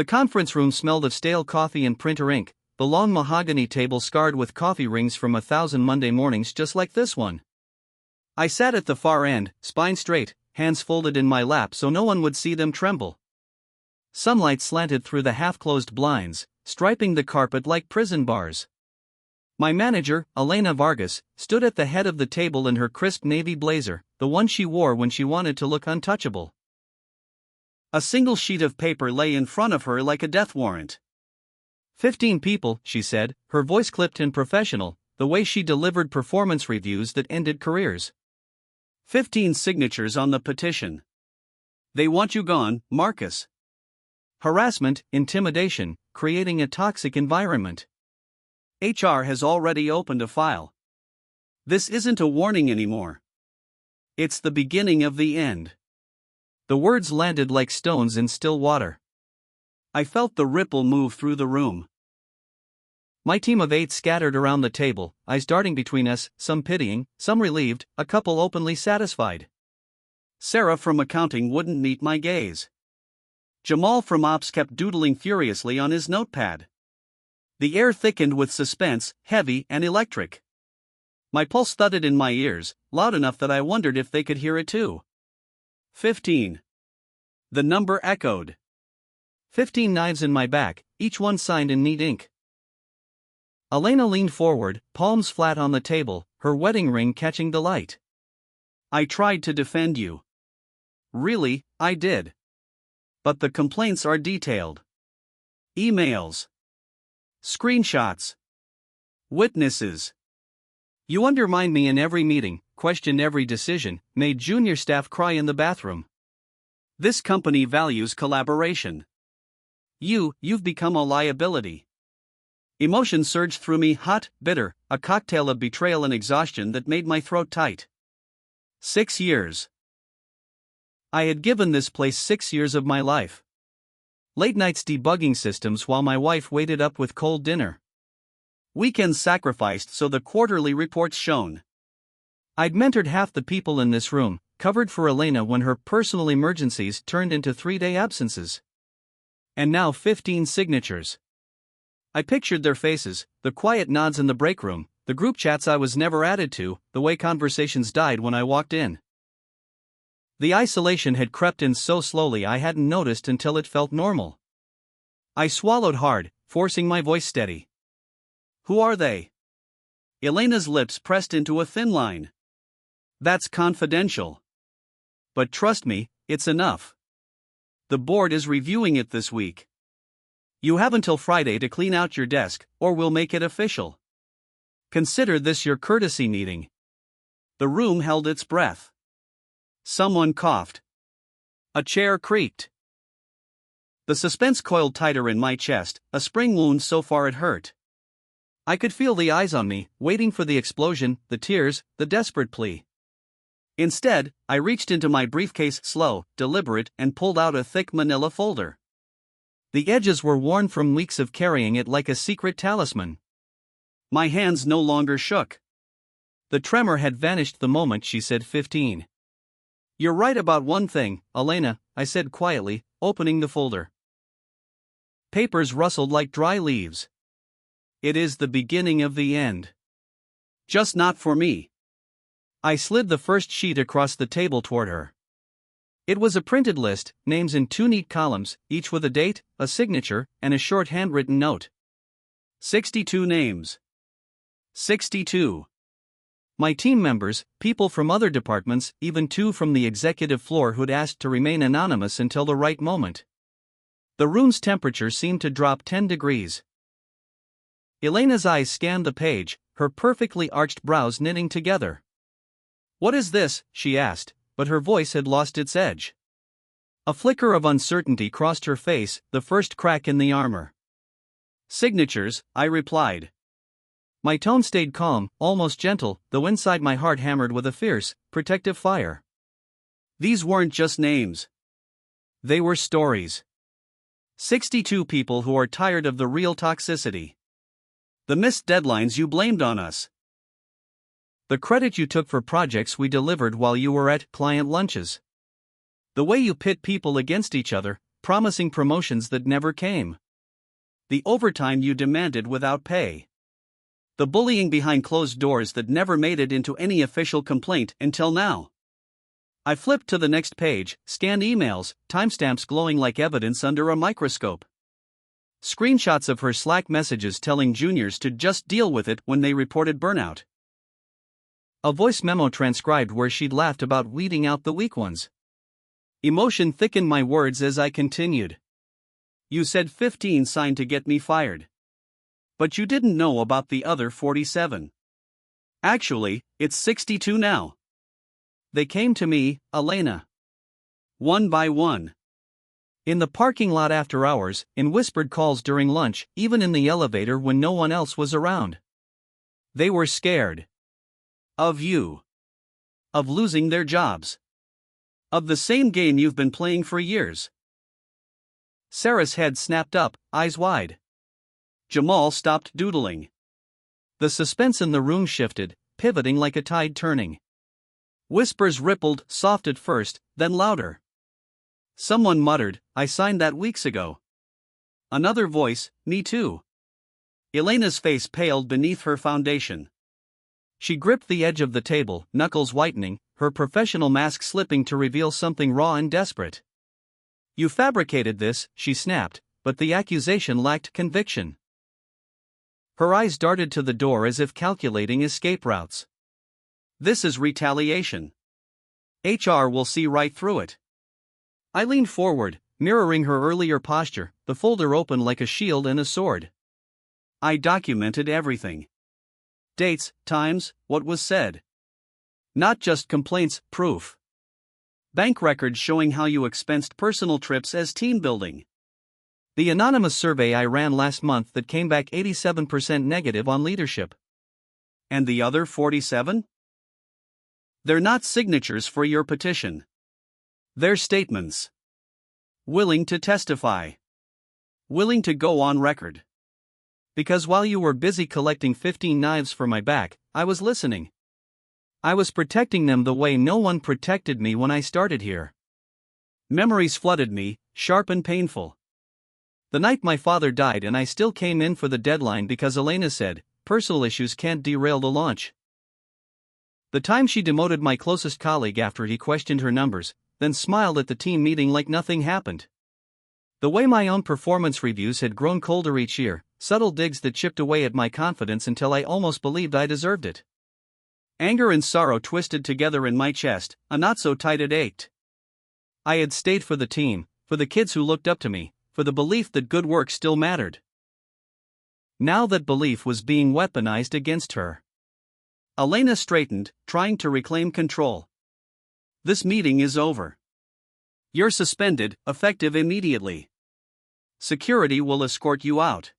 The conference room smelled of stale coffee and printer ink, the long mahogany table scarred with coffee rings from 1,000 Monday mornings just like this one. I sat at the far end, spine straight, hands folded in my lap so no one would see them tremble. Sunlight slanted through the half-closed blinds, striping the carpet like prison bars. My manager, Elena Vargas, stood at the head of the table in her crisp navy blazer, the one she wore when she wanted to look untouchable. A single sheet of paper lay in front of her like a death warrant. 15 people, she said, her voice clipped and professional, the way she delivered performance reviews that ended careers. 15 signatures on the petition. They want you gone, Marcus. Harassment, intimidation, creating a toxic environment. HR has already opened a file. This isn't a warning anymore. It's the beginning of the end. The words landed like stones in still water. I felt the ripple move through the room. My team of 8 scattered around the table, eyes darting between us, some pitying, some relieved, a couple openly satisfied. Sarah from accounting wouldn't meet my gaze. Jamal from ops kept doodling furiously on his notepad. The air thickened with suspense, heavy and electric. My pulse thudded in my ears, loud enough that I wondered if they could hear it too. 15. The number echoed. 15 knives in my back, each one signed in neat ink. Elena leaned forward, palms flat on the table, her wedding ring catching the light. I tried to defend you. Really, I did. But the complaints are detailed. Emails. Screenshots. Witnesses. You undermined me in every meeting, questioned every decision, made junior staff cry in the bathroom. This company values collaboration. You've become a liability. Emotion surged through me, hot, bitter, a cocktail of betrayal and exhaustion that made my throat tight. 6 years. I had given this place 6 years of my life. Late nights debugging systems while my wife waited up with cold dinner. Weekends sacrificed so the quarterly reports shone. I'd mentored half the people in this room, covered for Elena when her personal emergencies turned into 3-day absences. And now 15 signatures. I pictured their faces, the quiet nods in the break room, the group chats I was never added to, the way conversations died when I walked in. The isolation had crept in so slowly I hadn't noticed until it felt normal. I swallowed hard, forcing my voice steady. Who are they? Elena's lips pressed into a thin line. That's confidential. But trust me, it's enough. The board is reviewing it this week. You have until Friday to clean out your desk, or we'll make it official. Consider this your courtesy meeting. The room held its breath. Someone coughed. A chair creaked. The suspense coiled tighter in my chest, a spring wound so far it hurt. I could feel the eyes on me, waiting for the explosion, the tears, the desperate plea. Instead, I reached into my briefcase, slow, deliberate, and pulled out a thick manila folder. The edges were worn from weeks of carrying it like a secret talisman. My hands no longer shook. The tremor had vanished the moment she said 15. You're right about one thing, Elena, I said quietly, opening the folder. Papers rustled like dry leaves. It is the beginning of the end. Just not for me. I slid the first sheet across the table toward her. It was a printed list, names in 2 neat columns, each with a date, a signature, and a short handwritten note. 62 names. 62. My team members, people from other departments, even 2 from the executive floor who'd asked to remain anonymous until the right moment. The room's temperature seemed to drop 10 degrees. Elena's eyes scanned the page, her perfectly arched brows knitting together. What is this? She asked, but her voice had lost its edge. A flicker of uncertainty crossed her face, the first crack in the armor. Signatures, I replied. My tone stayed calm, almost gentle, though inside my heart hammered with a fierce, protective fire. These weren't just names. They were stories. 62 people who are tired of the real toxicity. The missed deadlines you blamed on us. The credit you took for projects we delivered while you were at client lunches. The way you pit people against each other, promising promotions that never came. The overtime you demanded without pay. The bullying behind closed doors that never made it into any official complaint until now. I flipped to the next page, scanned emails, timestamps glowing like evidence under a microscope. Screenshots of her Slack messages telling juniors to just deal with it when they reported burnout. A voice memo transcribed where she'd laughed about weeding out the weak ones. Emotion thickened my words as I continued. You said 15 signed to get me fired. But you didn't know about the other 47. Actually, it's 62 now. They came to me, Elena. One by one. In the parking lot after hours, in whispered calls during lunch, even in the elevator when no one else was around. They were scared. Of you. Of losing their jobs. Of the same game you've been playing for years. Sarah's head snapped up, eyes wide. Jamal stopped doodling. The suspense in the room shifted, pivoting like a tide turning. Whispers rippled, soft at first, then louder. Someone muttered, I signed that weeks ago. Another voice, me too. Elena's face paled beneath her foundation. She gripped the edge of the table, knuckles whitening, her professional mask slipping to reveal something raw and desperate. You fabricated this, she snapped, but the accusation lacked conviction. Her eyes darted to the door as if calculating escape routes. This is retaliation. HR will see right through it. I leaned forward, mirroring her earlier posture, the folder open like a shield and a sword. I documented everything. Dates, times, what was said. Not just complaints, proof. Bank records showing how you expensed personal trips as team building. The anonymous survey I ran last month that came back 87% negative on leadership. And the other 47? They're not signatures for your petition. They're statements. Willing to testify. Willing to go on record. Because while you were busy collecting 15 knives for my back, I was listening. I was protecting them the way no one protected me when I started here. Memories flooded me, sharp and painful. The night my father died and I still came in for the deadline because Elena said, personal issues can't derail the launch. The time she demoted my closest colleague after he questioned her numbers, then smiled at the team meeting like nothing happened. The way my own performance reviews had grown colder each year, subtle digs that chipped away at my confidence until I almost believed I deserved it. Anger and sorrow twisted together in my chest, a knot so tight it ached. I had stayed for the team, for the kids who looked up to me, for the belief that good work still mattered. Now that belief was being weaponized against her. Elena straightened, trying to reclaim control. This meeting is over. You're suspended, effective immediately. Security will escort you out.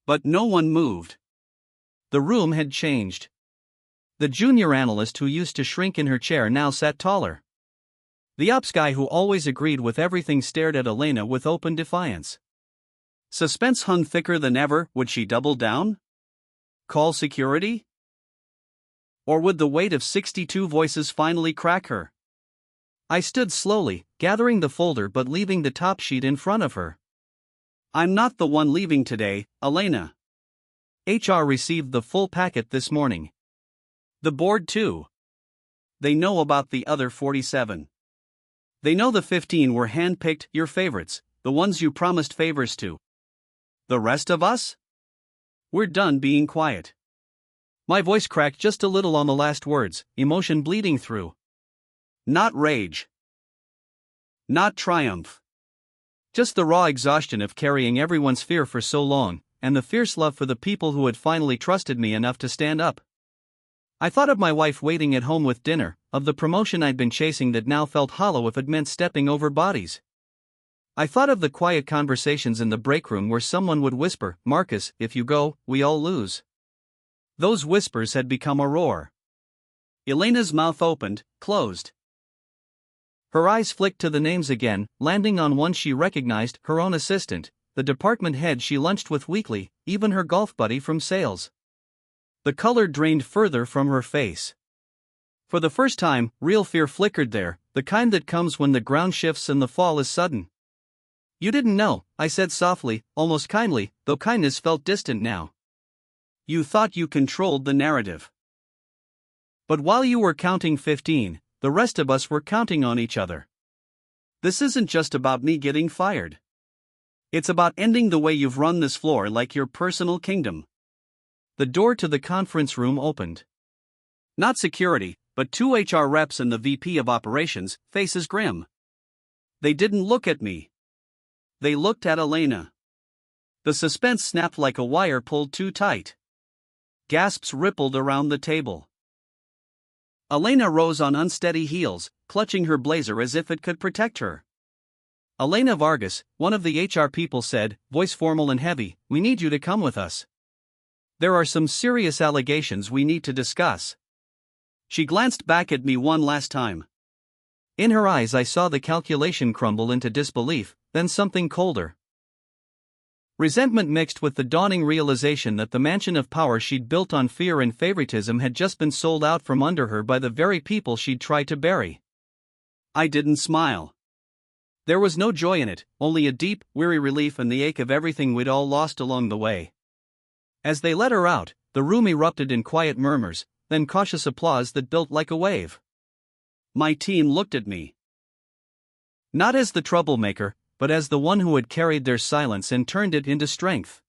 But no one moved. The room had changed. The junior analyst who used to shrink in her chair now sat taller. The ops guy who always agreed with everything stared at Elena with open defiance. Suspense hung thicker than ever. Would she double down? Call security? Or would the weight of 62 voices finally crack her? I stood slowly, gathering the folder but leaving the top sheet in front of her. I'm not the one leaving today, Elena. HR received the full packet this morning. The board too. They know about the other 47. They know the 15 were handpicked, your favorites, the ones you promised favors to. The rest of us? We're done being quiet. My voice cracked just a little on the last words, emotion bleeding through. Not rage. Not triumph. Just the raw exhaustion of carrying everyone's fear for so long, and the fierce love for the people who had finally trusted me enough to stand up. I thought of my wife waiting at home with dinner, of the promotion I'd been chasing that now felt hollow if it meant stepping over bodies. I thought of the quiet conversations in the break room where someone would whisper, Marcus, if you go, we all lose. Those whispers had become a roar. Elena's mouth opened, closed. Her eyes flicked to the names again, landing on one she recognized, her own assistant, the department head she lunched with weekly, even her golf buddy from sales. The color drained further from her face. For the first time, real fear flickered there, the kind that comes when the ground shifts and the fall is sudden. You didn't know, I said softly, almost kindly, though kindness felt distant now. You thought you controlled the narrative. But while you were counting 15, the rest of us were counting on each other. This isn't just about me getting fired. It's about ending the way you've run this floor like your personal kingdom. The door to the conference room opened. Not security, but 2 HR reps and the VP of operations, faces grim. They didn't look at me. They looked at Elena. The suspense snapped like a wire pulled too tight. Gasps rippled around the table. Elena rose on unsteady heels, clutching her blazer as if it could protect her. Elena Vargas, one of the HR people, said, voice formal and heavy, "We need you to come with us. There are some serious allegations we need to discuss." She glanced back at me one last time. In her eyes I saw the calculation crumble into disbelief, then something colder. Resentment mixed with the dawning realization that the mansion of power she'd built on fear and favoritism had just been sold out from under her by the very people she'd tried to bury. I didn't smile. There was no joy in it, only a deep, weary relief and the ache of everything we'd all lost along the way. As they let her out, the room erupted in quiet murmurs, then cautious applause that built like a wave. My team looked at me. Not as the troublemaker, but as the one who had carried their silence and turned it into strength.